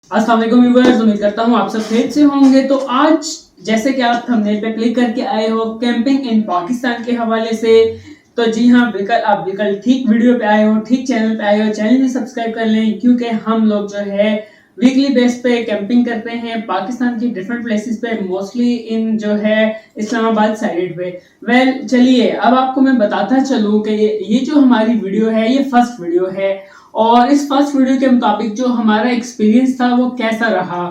अस्सलाम वालेकुम व्यूअर्स, उम्मीद करता हूँ आप सब खैरियत से होंगे। तो आज जैसे कि आप थंबनेल पे क्लिक करके आए हो कैंपिंग इन पाकिस्तान के हवाले से, तो जी हाँ, बिल्कुल ठीक वीडियो पे आए हो, ठीक चैनल पे आए हो। चैनल भी सब्सक्राइब कर लें क्योंकि हम लोग जो है वीकली बेस पे कैंपिंग करते हैं पाकिस्तान की डिफरेंट प्लेसेस पे, मोस्टली इन जो है इस्लामाबाद साइड पे। चलिए अब आपको मैं बताता चलूँ कि ये जो हमारी वीडियो है ये फर्स्ट वीडियो है, और इस फर्स्ट वीडियो के मुताबिक जो हमारा एक्सपीरियंस था वो कैसा रहा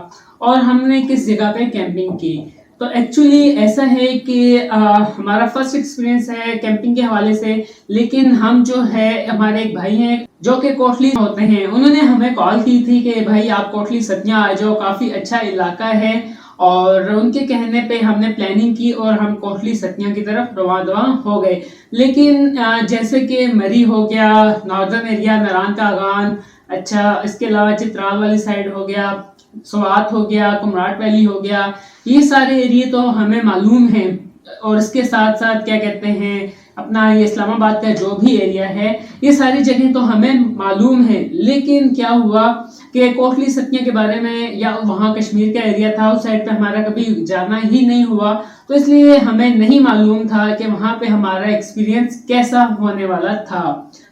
और हमने किस जगह पे कैंपिंग की। तो एक्चुअली ऐसा है कि हमारा फर्स्ट एक्सपीरियंस है कैंपिंग के हवाले से, लेकिन हम जो है हमारे एक भाई हैं जो कि कोटली होते हैं, उन्होंने हमें कॉल की थी कि भाई आप कोटली सतियां आ जाओ, काफ़ी अच्छा इलाका है। और उनके कहने पे हमने प्लानिंग की और हम कोटली सतियां की तरफ रवाना हो गए। लेकिन जैसे कि मरी हो गया, नॉर्दर्न एरिया नारायण का आगान, अच्छा इसके अलावा चित्राल वाली साइड हो गया, स्वात हो गया, कुमराट वैली हो गया, ये सारे एरिया तो हमें मालूम है। और इसके साथ साथ क्या कहते हैं अपना ये इस्लामाबाद का जो भी एरिया है, ये सारी जगह तो हमें मालूम है। लेकिन क्या हुआ कि कोटली सतिया के बारे में या वहाँ कश्मीर का एरिया था, उस साइड पे हमारा कभी जाना ही नहीं हुआ, तो इसलिए हमें नहीं मालूम था कि वहाँ पे हमारा एक्सपीरियंस कैसा होने वाला था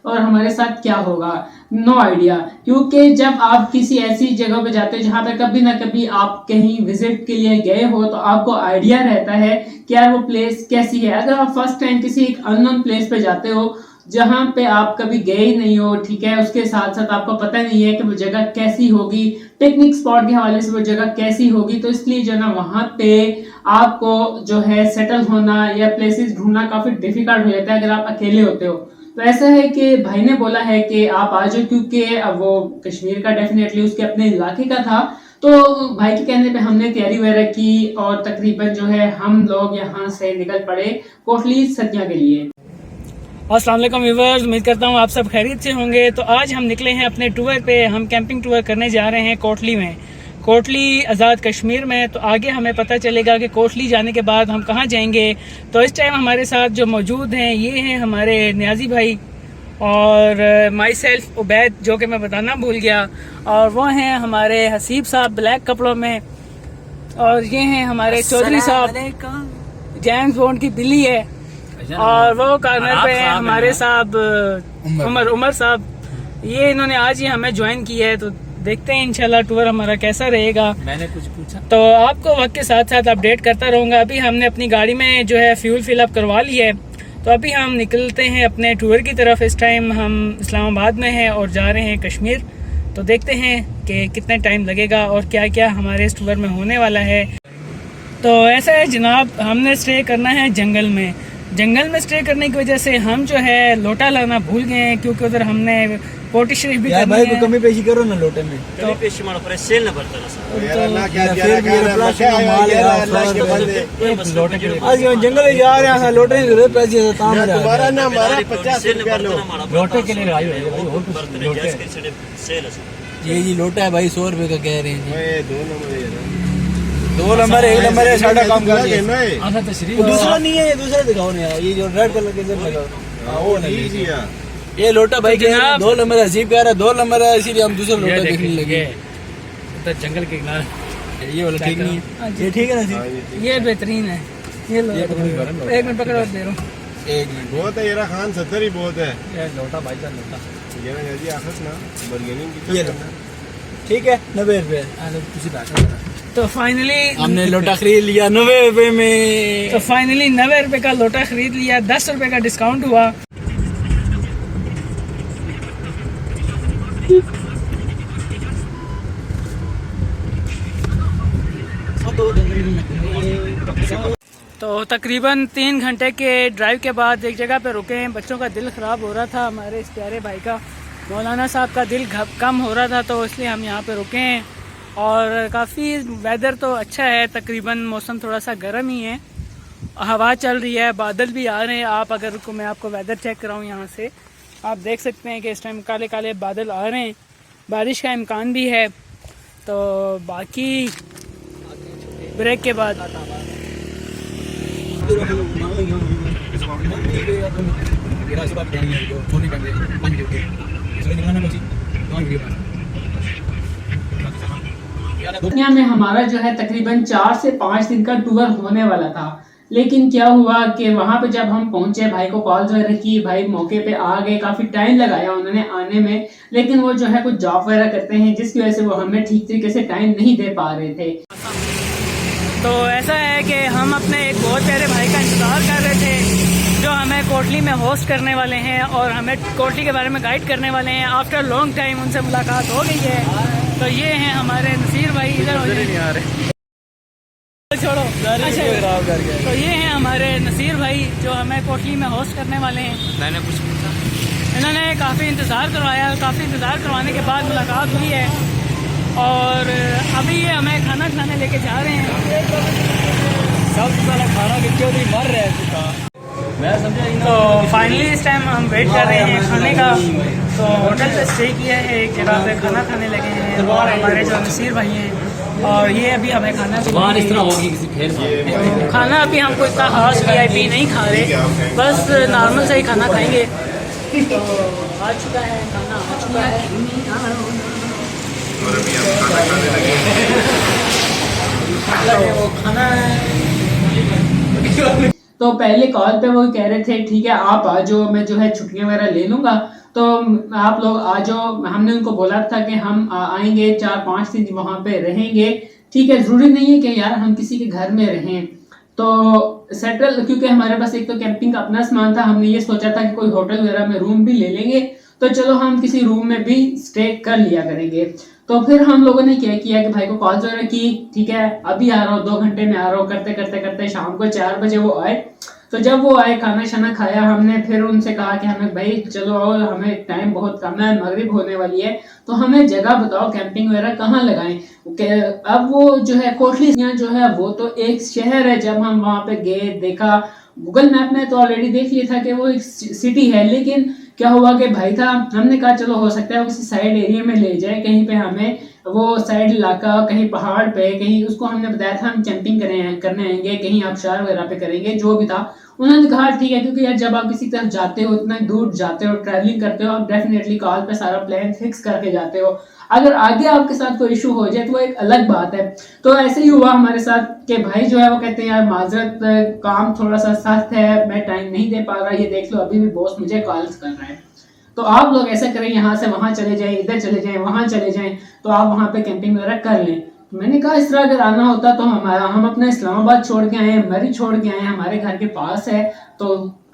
और हमारे साथ क्या होगा। नो आइडिया, क्योंकि जब आप किसी ऐसी जगह पे जाते हो जहाँ पे कभी ना कभी आप कहीं विजिट के लिए गए हो, तो आपको आइडिया रहता है कि यार वो प्लेस कैसी है। अगर आप फर्स्ट टाइम किसी एक अननोन प्लेस पे जाते हो जहाँ पे आप कभी गए ही नहीं हो, ठीक है, उसके साथ साथ आपको पता नहीं है कि वो जगह कैसी होगी, पिकनिक स्पॉट के हवाले से वो जगह कैसी होगी, तो इसलिए जो ना वहाँ पे आपको जो है सेटल होना या प्लेसेस ढूंढना काफी डिफिकल्ट हो जाता है अगर आप अकेले होते हो। तो ऐसा है कि भाई ने बोला है कि आप आ जाओ, क्योंकि अब वो कश्मीर का डेफिनेटली उसके अपने इलाके का था। तो भाई के कहने पे हमने तैयारी वगैरह की और तकरीबन जो है हम लोग यहाँ से निकल पड़े कोटली सतिया के लिए। अस्सलाम वालेकुम व्यूअर्स, उम्मीद करता हूँ आप सब खैरियत से होंगे। तो आज हम निकले हैं अपने टूर पे, हम कैंपिंग टूर करने जा रहे हैं कोटली में, कोटली आज़ाद कश्मीर में। तो आगे हमें पता चलेगा कि कोटली जाने के बाद हम कहाँ जाएंगे। तो इस टाइम हमारे साथ जो मौजूद हैं ये हैं हमारे नियाजी भाई और माई सेल्फ उबैद, जो कि मैं बताना भूल गया, और वो हैं हमारे हसीब साहब ब्लैक कपड़ों में, और ये हैं हमारे चौधरी साहब, जेम्स बॉन्ड की बिल्ली है, और वो कार्नर पे है हमारे साहब उमर साहब। ये इन्होंने आज ही हमें ज्वाइन किया है, तो देखते हैं इंशाल्लाह टूर हमारा कैसा रहेगा। मैंने कुछ पूछा तो आपको वक्त के साथ साथ अपडेट करता रहूँगा। अभी हमने अपनी गाड़ी में जो है फ्यूल फिल अप करवा लिया है, तो अभी हम निकलते हैं अपने टूर की तरफ। इस टाइम हम इस्लामाबाद में हैं और जा रहे हैं कश्मीर। तो देखते हैं कि कितना टाइम लगेगा और क्या क्या हमारे इस टूर में होने वाला है। तो ऐसा है जनाब, हमने स्टे करना है जंगल में। जंगल में स्टे करने की वजह से हम जो है लोटा लाना भूल गए हैं, क्योंकि उधर हमने पोटी शरीफ भी करनी है। कमी पेशी करो ना लोटे में, तो पेशी मारो पर सेल ना बरतना आज जंगल जा रहे हैं, लोटे की जरूरत पैसे तुम्हारा ना हमारा 50 रुपया लोटे के लिए आई है भाई, और कुछ लोटे सेल ये जी लोटा है भाई 100 रुपए का कह रहे हैं जी। दो नंबर एक नंबर है, साढ़ा काम कर दूसरा नहीं है, ये दूसरा दिखाओ ना यार, ये जो रेड कलर के लगाओ ये लोटा भाई के 2 नंबर हसीब कह रहा है, 2 नंबर है, इसीलिए हम दूसरा लोटा देखने लगे। तो जंगल के किनारे ये वाला ठीक नहीं है, ये ठीक है ना, ये बेहतरीन है। ये लो एक मिनट पकड़ो, दे रहा हूँ। एक मिनट बहुत है येरा खान 70 ही बहुत है ये लोटा भाई का लोटा ये ना जी आखिर ना बर्गेनिंग की ये ठीक है 90 रुपए। तो फाइनली हमने लोटा खरीद लिया 90 रुपए में। तो फाइनली 90 रुपए का लोटा खरीद लिया, 10 रुपए का डिस्काउंट हुआ। तो तकरीबन 3 घंटे के ड्राइव के बाद एक जगह पे रुके हैं। बच्चों का दिल ख़राब हो रहा था, हमारे इस प्यारे भाई का, मौलाना साहब का दिल कम हो रहा था, तो इसलिए हम यहाँ पे रुके हैं। और काफ़ी वेदर तो अच्छा है, तकरीबन मौसम थोड़ा सा गर्म ही है, हवा चल रही है, बादल भी आ रहे हैं। आप अगर को मैं आपको वेदर चेक कराऊँ यहाँ से, आप देख सकते हैं कि इस टाइम काले काले बादल आ रहे हैं, बारिश का इम्कान भी है। तो बाकी ब्रेक के बाद दुनिया में हमारा जो है तकरीबन 4 से 5 दिन का टूर होने वाला था, लेकिन क्या हुआ कि वहां पे जब हम पहुंचे, भाई को कॉल वगैरह की, भाई मौके पे आ गए, काफी टाइम लगाया उन्होंने आने में, लेकिन वो जो है कुछ जॉब वगैरह करते हैं जिसकी वजह से वो हमें ठीक तरीके से टाइम नहीं दे पा रहे थे। तो ऐसा है कि हम अपने एक बहुत प्यारे भाई का इंतज़ार कर रहे थे जो हमें कोटली में होस्ट करने वाले हैं और हमें कोटली के बारे में गाइड करने वाले हैं। आफ्टर लॉन्ग टाइम उनसे मुलाकात हो गई है। तो ये हैं हमारे नसीर भाई, इधर नहीं आ रहे, छोड़ो। अच्छा, तो ये हैं हमारे नसीर भाई जो हमें कोटली में होस्ट करने वाले हैं। मैंने कुछ पूछा, इन्होंने काफ़ी इंतज़ार करवाया, काफ़ी इंतज़ार करवाने के बाद मुलाकात हुई है और अभी ये हमें खाना खिलाने लेके जा रहे हैं। सबसे पहले खाना के क्यों नहीं मर रहे हैं, मैं समझा। तो फाइनली इस टाइम हम वेट कर रहे हैं खाने का। तो होटल पे स्टे किया है, एक जगह पे खाना खाने लगे हैं और हमारे जो नसीर भाई हैं और ये अभी हमें खाना इस तरह होगी किसी फिर खाना अभी हमको इतना खास VIP नहीं खा रहे, बस नॉर्मल से ही खाना खाएंगे। तो आ चुका है खाना, आ चुका है वो खाना। तो पहले कॉल पे वो कह रहे थे ठीक है आप आ जाओ, मैं जो है छुट्टियां वगैरह ले लूंगा, तो आप लोग आ जाओ। हमने उनको बोला था कि हम आएंगे 4-5 दिन वहां पे रहेंगे, ठीक है, जरूरी नहीं है कि यार हम किसी के घर में रहें। तो सेटल, क्योंकि हमारे पास एक तो कैंपिंग का अपना सामान था, हमने ये सोचा था कि कोई होटल वगैरह में रूम भी ले लेंगे, तो चलो हम किसी रूम में भी स्टे कर लिया करेंगे। तो फिर हम लोगों ने क्या किया कि भाई को कॉल वगैरह की, ठीक है अभी आ रहा हूँ, 2 घंटे में आ रहा हूँ, करते करते करते शाम को 4 बजे वो आए। तो जब वो आए, खाना शाना खाया हमने, फिर उनसे कहा कि हमें भाई चलो आओ, हमें टाइम बहुत कम है, मगरिब होने वाली है, तो हमें जगह बताओ कैंपिंग वगैरह कहाँ लगाएं। अब वो जो है कोटली जो है वो तो एक शहर है, जब हम वहां पे गए देखा गूगल मैप में तो ऑलरेडी देख लिया था कि वो एक सिटी है, लेकिन क्या हुआ कि भाई था, हमने कहा चलो हो सकता है वो किसी साइड एरिया में ले जाए, कहीं पे हमें वो साइड इलाका, कहीं पहाड़ पे, कहीं उसको हमने बताया था हम कैंपिंग करने आएंगे, कहीं आबशार वगैरह पे करेंगे, जो भी था। उन्होंने कहा ठीक है, क्योंकि यार जब आप किसी तरफ जाते हो, इतना दूर जाते हो, ट्रैवलिंग करते हो, आप डेफिनेटली कॉल पे सारा प्लान फिक्स करके जाते हो। अगर आगे आपके साथ कोई इशू हो जाए तो वो एक अलग बात है। तो ऐसे ही हुआ हमारे साथ कि भाई जो है वो कहते हैं यार माजरत, काम थोड़ा सा सख्त है, मैं टाइम नहीं दे पा रहा, ये देख लो अभी भी बॉस मुझे कॉल्स कर रहा है। तो आप लोग ऐसा करें, यहाँ से वहां चले जाएं, इधर चले जाएं, वहां चले जाएं, तो आप वहां पे कैंपिंग वगैरह कर लें। तो मैंने कहा इस तरह अगर आना होता तो हम अपना इस्लामाबाद छोड़ के आए, मरी छोड़ के आए, हमारे घर के पास है, तो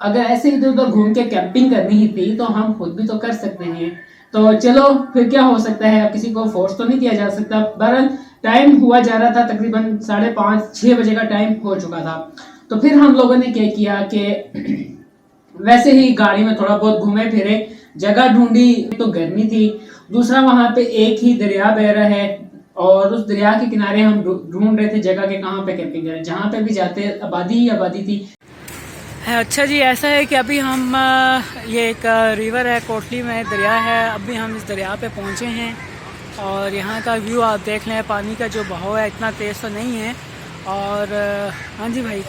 अगर ऐसे इधर उधर घूम के कैंपिंग करनी ही थी तो हम खुद भी तो कर सकते हैं। तो चलो फिर क्या हो सकता है, अब किसी को फोर्स तो नहीं किया जा सकता। बहरहाल टाइम हुआ जा रहा था, तकरीबन 5:30-6 बजे का टाइम हो चुका था। तो फिर हम लोगों ने क्या किया कि वैसे ही गाड़ी में थोड़ा बहुत घूमे फिरे, जगह ढूंढी। तो गर्मी थी, दूसरा वहां पे एक ही दरिया बह रहा है और उस दरिया के किनारे हम ढूंढ रहे थे जगह के कहाँ पे कैंपिंग करें, जहाँ पे भी जाते आबादी ही आबादी थी। अच्छा जी, ऐसा है कि अभी हम ये एक रिवर है, कोटली में दरिया है, अभी हम इस दरिया पे पहुँचे हैं और यहाँ का व्यू आप देख लें, पानी का जो बहाव है इतना तेज़ तो नहीं है। और हाँ जी भाई,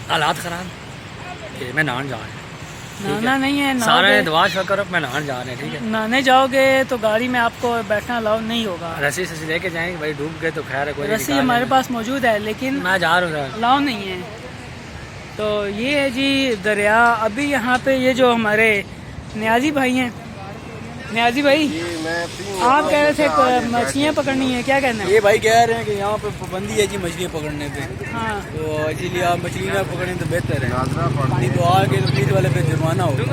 हालात खराब, मैं नहाने जा रहा हूँ। नहाना नहीं है, सारे दुआ करो, मैं नहाने जा रहे हैं, ठीक है। नहाने जाओगे तो गाड़ी में आपको बैठना अलाउ नहीं होगा, रस्सी से लेके जाएंगे, भाई डूब गए तो खैर है, कोई रस्सी हमारे पास मौजूद है लेकिन मैं जा रहा हूँ, अलाउ नहीं है। तो ये है जी दरिया। अभी यहाँ पे ये जो हमारे नियाजी भाई हैं, नियाजी भाई आप कह रहे थे मछलियाँ पकड़नी है, क्या कहना है? ये भाई कह रहे हैं कि यहाँ पे पाबंदी है जी मछलियाँ पकड़ने पे। हाँ, तो इसीलिए आप मछली ना पकड़ें तो बेहतर है, नहीं तो आगे तो पुलिस वाले पे जुर्माना होगा।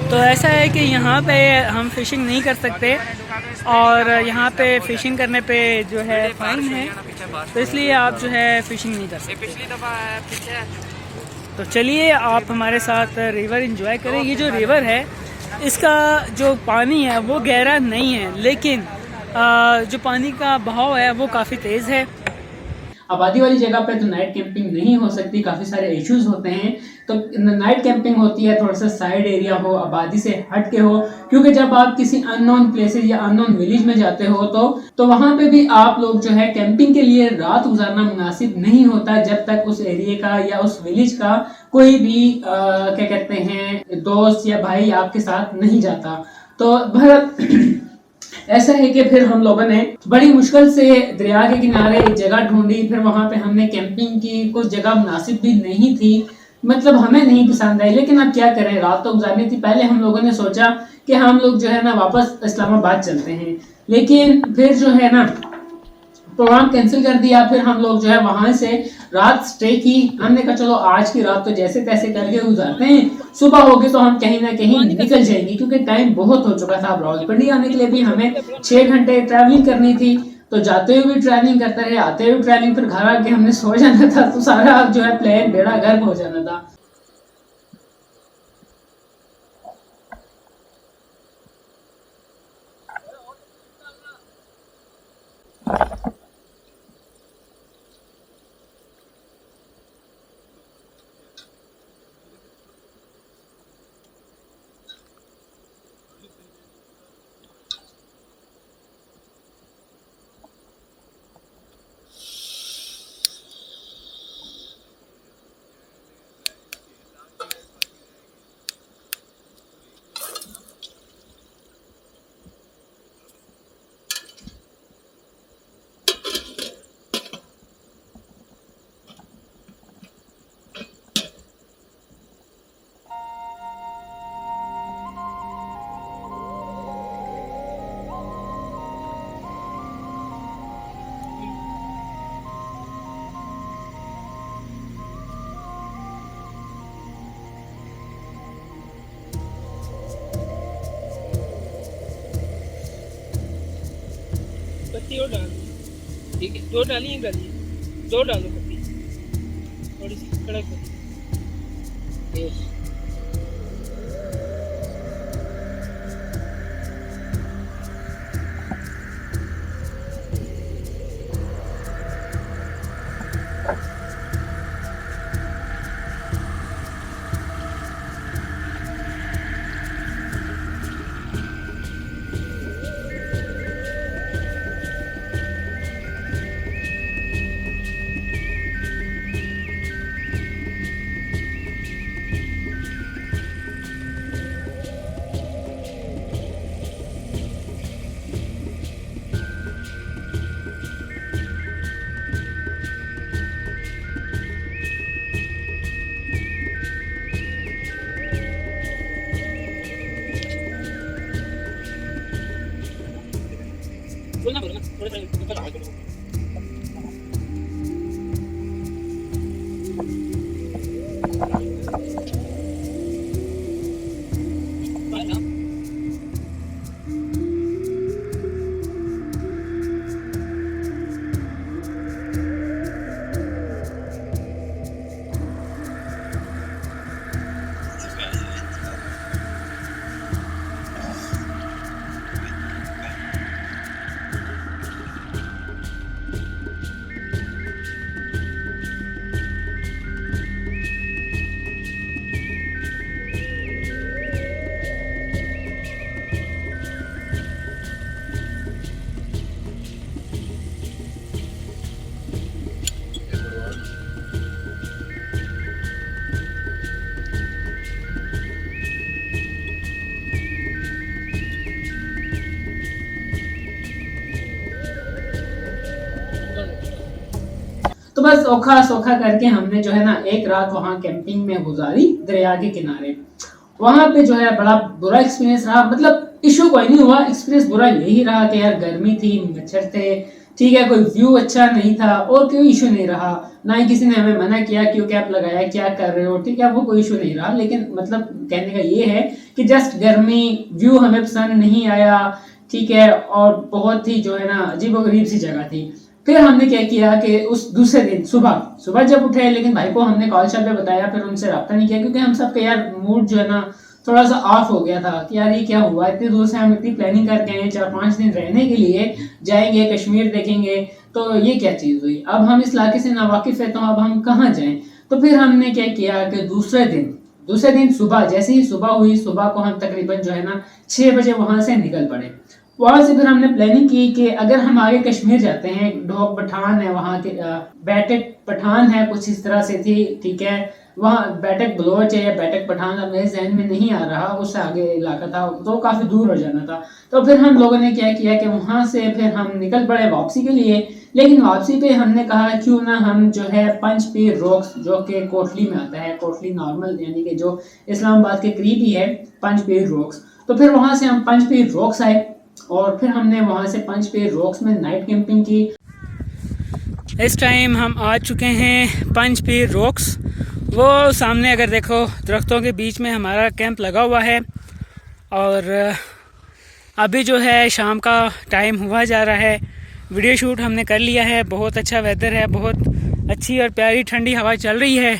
तो ऐसा है कि यहाँ पे हम फिशिंग नहीं कर सकते और यहाँ पे फिशिंग करने पे जो है फाइन है, तो इसलिए आप जो है फिशिंग नहीं कर सकते। तो चलिए आप हमारे साथ रिवर एंजॉय करें। ये जो रिवर है इसका जो पानी है वो गहरा नहीं है, लेकिन जो पानी का बहाव है वो काफ़ी तेज़ है। आबादी वाली जगह पे तो नाइट कैंपिंग नहीं हो सकती, काफ़ी सारे इश्यूज होते हैं। तो नाइट कैंपिंग होती है थोड़ा सा साइड एरिया हो, आबादी से हट के हो, क्योंकि जब आप किसी अननोन प्लेसेस या अननोन विलेज में जाते हो तो वहां पे भी आप लोग जो है कैंपिंग के लिए रात गुजारना मुनासिब नहीं होता जब तक उस एरिया का या उस विलेज का कोई भी क्या कहते हैं दोस्त या भाई आपके साथ नहीं जाता। तो ऐसा है कि फिर हम लोगों ने बड़ी मुश्किल से दरिया के किनारे एक जगह ढूंढी, फिर वहां पे हमने कैंपिंग की। कुछ जगह मुनासिब भी नहीं थी, मतलब हमें नहीं पसंद आई, लेकिन अब क्या करें, रात तो गुजारनी थी। पहले हम लोगों ने सोचा कि हम लोग जो है ना वापस इस्लामाबाद चलते हैं, लेकिन फिर जो है ना प्रोग्राम कैंसिल कर दिया। फिर हम लोग जो है वहां से रात स्टे की। हमने कहा चलो आज की रात तो जैसे तैसे करके गुजारते हैं, सुबह होगी तो हम कहीं ना कहीं निकल जाएंगे, क्योंकि टाइम बहुत हो चुका था। अब रावलपिंडी आने के लिए भी हमें 6 घंटे ट्रैवलिंग करनी थी, तो जाते हुए भी ट्रैवलिंग करते रहे, आते हुए ट्रैवलिंग, फिर घर आके हमने सो जाना था, तो सारा जो है प्लान बेड़ा गर्क हो जाना था। पत्ती और डाल, ठीक है, 2 डाली हैं, डालिए 2 डालो पत्ती, थोड़ी सी कड़क पत्ती। बोलना बोलना थोड़ा सा ऊपर आ जाओ। तो बस औखा सौखा करके हमने जो है ना एक रात वहाँ कैंपिंग में गुजारी दरिया के किनारे। वहां पे जो है बड़ा बुरा एक्सपीरियंस रहा, मतलब इशू कोई नहीं हुआ, एक्सपीरियंस बुरा यही रहा कि यार गर्मी थी, मच्छर थे, ठीक है, कोई व्यू अच्छा नहीं था, और कोई इशू नहीं रहा। ना ही किसी ने हमें मना किया क्यों कैप लगाया, क्या कर रहे हो, ठीक है, वो कोई इशू नहीं रहा। लेकिन मतलब कहने का ये है कि जस्ट गर्मी, व्यू हमें पसंद नहीं आया, ठीक है, और बहुत ही जो है ना अजीबोगरीब सी जगह थी। फिर हमने क्या किया कि उस दूसरे दिन सुबह जब उठे, लेकिन भाई को हमने कॉल शॉप पे बताया, फिर उनसे रब्ता नहीं किया, क्योंकि हम सब का यार मूड जो है ना थोड़ा सा ऑफ हो गया था कि यार ये क्या हुआ, इतनी दूर से हम इतनी प्लानिंग करके आए 4-5 दिन रहने के लिए, जाएंगे कश्मीर देखेंगे, तो ये क्या चीज़ हुई। अब हम इस इलाके से नावाकिफ है, तो अब हम कहाँ जाएं। तो फिर हमने क्या किया कि दूसरे दिन सुबह, जैसे ही सुबह हुई, सुबह को हम तकरीबन जो है ना 6 बजे वहां से निकल पड़े। वहां से फिर हमने प्लानिंग की कि अगर हम आगे कश्मीर जाते हैं, डॉग पठान है वहाँ के, बैठक पठान है, कुछ इस तरह से थी, ठीक है, वहाँ बैठक बलोच है या बैठक पठान अब मेरे जहन में नहीं आ रहा, उससे आगे इलाका था तो काफ़ी दूर हो जाना था। तो फिर हम लोगों ने क्या किया कि वहाँ से फिर हम निकल पड़े वापसी के लिए। लेकिन वापसी पे हमने कहा क्यों ना हम जो है पंचपीर रॉक्स जो कि कोटली में आता है, कोटली नॉर्मल यानी कि जो इस्लामाबाद के करीब ही है पंचपीर रॉक्स, तो फिर वहाँ से हम पंचपीर रॉक्स आए और फिर हमने वहाँ से पंचपीर रॉक्स में नाइट कैंपिंग की। इस टाइम हम आ चुके हैं पंचपीर रॉक्स। वो सामने अगर देखो दरख्तों के बीच में हमारा कैंप लगा हुआ है और अभी जो है शाम का टाइम हुआ जा रहा है। वीडियो शूट हमने कर लिया है, बहुत अच्छा वेदर है, बहुत अच्छी और प्यारी ठंडी हवा चल रही है।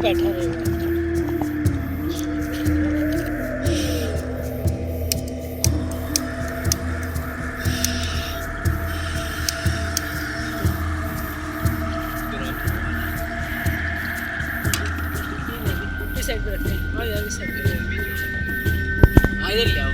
बैठा रहेगा। इस साइड पे रखते हैं। हाँ यार इस साइड पे इधर ले आओ।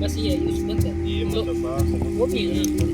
बस ये है यूज बंद कर ये तो मतलब वो भी है।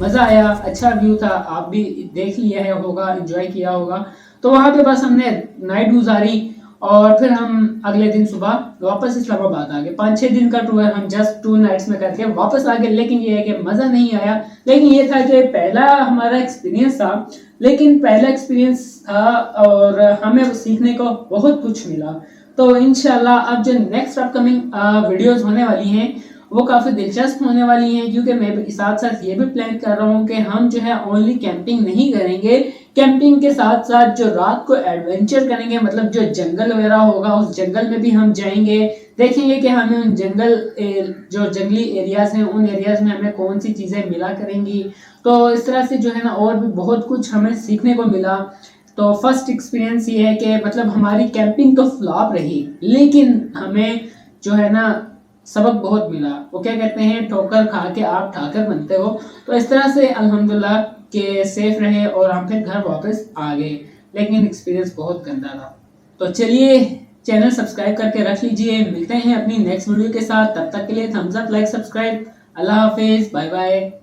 मज़ा आया, अच्छा व्यू था, आप भी देख लिया है होगा, एंजॉय किया होगा। तो वहाँ पे बस हमने नाइट गुजारी और फिर हम अगले दिन सुबह वापस इस्लामाबाद आ गए। 5-6 दिन का टूर हम जस्ट 2 नाइट्स में करके वापस आ गए। लेकिन ये है कि मज़ा नहीं आया, लेकिन ये था कि पहला हमारा एक्सपीरियंस था, लेकिन पहला एक्सपीरियंस था और हमें सीखने को बहुत कुछ मिला। तो इंशाल्लाह अब जो नेक्स्ट अपकमिंग वीडियोस होने वाली हैं वो काफ़ी दिलचस्प होने वाली हैं, क्योंकि मैं साथ साथ ये भी प्लान कर रहा हूँ कि हम जो है ओनली कैंपिंग नहीं करेंगे, कैंपिंग के साथ साथ जो रात को एडवेंचर करेंगे, मतलब जो जंगल वगैरह होगा उस जंगल में भी हम जाएंगे, देखेंगे कि हमें उन जो जंगली एरियाज हैं उन एरियाज में हमें कौन सी चीज़ें मिला करेंगी। तो इस तरह से जो है ना और भी बहुत कुछ हमें सीखने को मिला। तो फर्स्ट एक्सपीरियंस ये है कि मतलब हमारी कैंपिंग तो फ्लॉप रही, लेकिन हमें जो है ना सबक बहुत मिला। वो क्या कहते हैं, ठोकर खा के आप ठाकर बनते हो। तो इस तरह से अल्हम्दुलिल्लाह के सेफ रहे और हम फिर घर वापस आ गए, लेकिन एक्सपीरियंस बहुत गंदा था। तो चलिए चैनल सब्सक्राइब करके रख लीजिए, मिलते हैं अपनी नेक्स्ट वीडियो के साथ, तब तक के लिए थम्स अप, लाइक, सब्सक्राइब। अल्लाह हाफिज, बाय बाय।